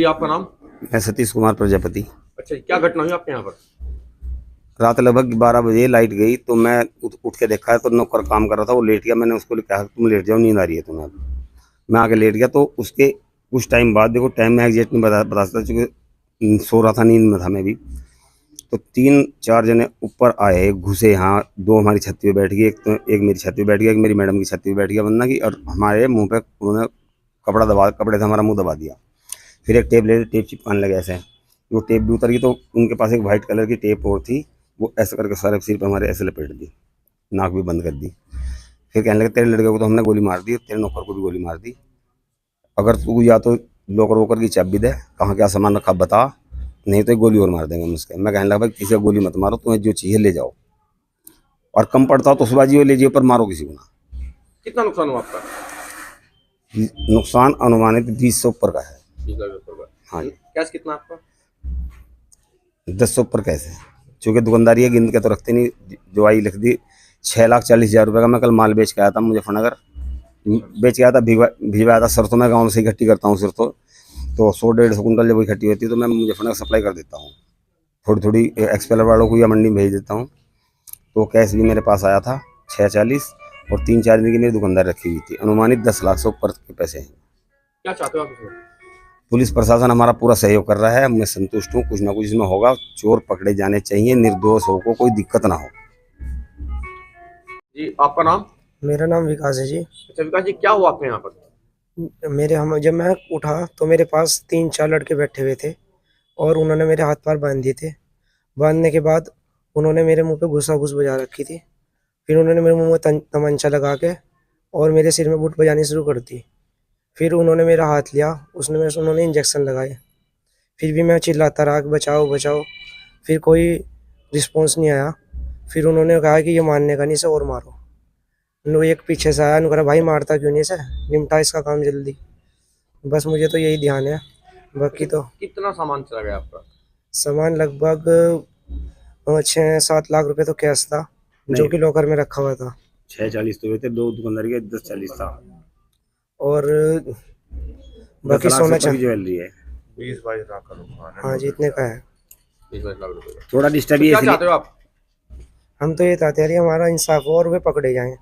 जी आपका नाम? मैं सतीश कुमार प्रजापति। अच्छा, क्या घटना हुई आपके यहाँ पर? रात लगभग 12 बजे लाइट गई तो मैं उठ के देखा तो नौकर काम कर रहा था, वो लेट गया। मैंने उसको कहा तुम लेट जाओ, नींद आ रही है तुम्हें। मैं आके लेट गया तो उसके कुछ टाइम बाद, देखो टाइम मैं एग्जैक्ट नहीं बता सकता चूँकि सो रहा था, नींद में था मैं भी। तो 3-4 जने ऊपर आए, घुसे यहाँ, 2 हमारी छत पे बैठ गई, एक मेरी छत पे बैठ गया, एक मेरी मैडम की छत पे बैठ गया बंदा की, और हमारे मुँह पे उन्होंने कपड़े से हमारा मुँह दबा दिया। फिर एक टेप ले, टेप चिपकाने लगे ऐसे। वो टेप भी उतर गई तो उनके पास एक वाइट कलर की टेप और थी, वो ऐसे करके सारे सिर पे हमारे ऐसे लपेट दी, नाक भी बंद कर दी। फिर कहने लगे तेरे लड़के को तो हमने गोली मार दी, तेरे नौकर को भी गोली मार दी। अगर तू या तो लॉकर वोकर की चाबी दे, कहाँ क्या सामान रखा बता, नहीं तो एक गोली और मार देंगे हम उसके। मैं कहने लगा भाई किसी को गोली मत मारो, तुम्हें जो चाहिए ले जाओ, और कम पड़ता हो तो सुबाजी ले जाइए, पर मारो किसी को ना। कितना नुकसान हुआ आपका? नुकसान अनुमानित 20 से ऊपर का है। 20 लाख रुपए का। हाँ जी। कैश कितना आपका? 10 से ऊपर कैसे, चूँकि दुकानदारी है, गिन के तो रखते नहीं। जो आई लिख दी 6,40,000 रुपये का। मैं कल माल बेच के आया था मुजफ्फरनगर, बेच के आया था, भिजवाया था सरसों। मैं गाँव से इकट्ठी करता हूँ सरसों, तो 100-150 कुंटल जब इकट्ठी होती है तो मैं मुजफ्फरनगर सप्लाई कर देता हूँ, थोड़ी थोड़ी एक्सपेलर वालों को या मंडी में भेज देता हूँ। तो कैश भी मेरे पास आया था 6,40, और 3-4 दिन की मेरी दुकानदारी रखी हुई थी। अनुमानित 10 लाख से ऊपर के पैसे हैं। क्या चाहते हो आप इसमें? पुलिस प्रशासन हमारा पूरा सहयोग कर रहा है, मैं संतुष्ट हूँ। कुछ ना कुछ इसमें होगा, चोर पकड़े जाने चाहिए, निर्दोष हो को कोई दिक्कत ना हो। जी आपका नाम? मेरा नाम विकास है जी। अच्छा विकास जी, क्या हुआ आपके यहाँ पर? हम जब मैं उठा तो मेरे पास 3-4 लड़के बैठे हुए थे और उन्होंने मेरे हाथ पैर बांध दिए थे। बांधने के बाद उन्होंने मेरे मुंह पे घुसा-घुस बजा रखी थी। फिर उन्होंने मेरे मुंह में तमंचा लगा के और मेरे सिर में बूट बजानी शुरू कर दी। फिर उन्होंने मेरा हाथ लिया, उन्होंने इंजेक्शन लगाए। फिर भी मैं चिल्लाता रहा कि बचाओ बचाओ, फिर कोई रिस्पॉन्स नहीं आया। फिर उन्होंने कहा कि ये मारने का नहीं, इसे और मारो। नो एक पीछे से आया, उन्होंने कहा भाई मारता क्यों नहीं इसे, निपटा इसका काम जल्दी। बस मुझे तो यही ध्यान है, बाकी तो कितना सामान चला गया आपका? सामान लगभग 6-7 लाख रुपए तो कैश था, जो कि लॉकर में रखा हुआ था। 6,40 तो हुए थे, 2 दुकानदारी के 10,40 था, और बाकी सोना चाहिए। ज्वेलरी है। 20-22 लाख का नुकसान है। हाँ जी, इतने का है। 20-22 लाख रुपए का। थोड़ा डिस्टर्ब क्या चाहते हो आप? हम तो ये चाहते हैं हमारा इंसाफ हो और वे पकड़े जाएं।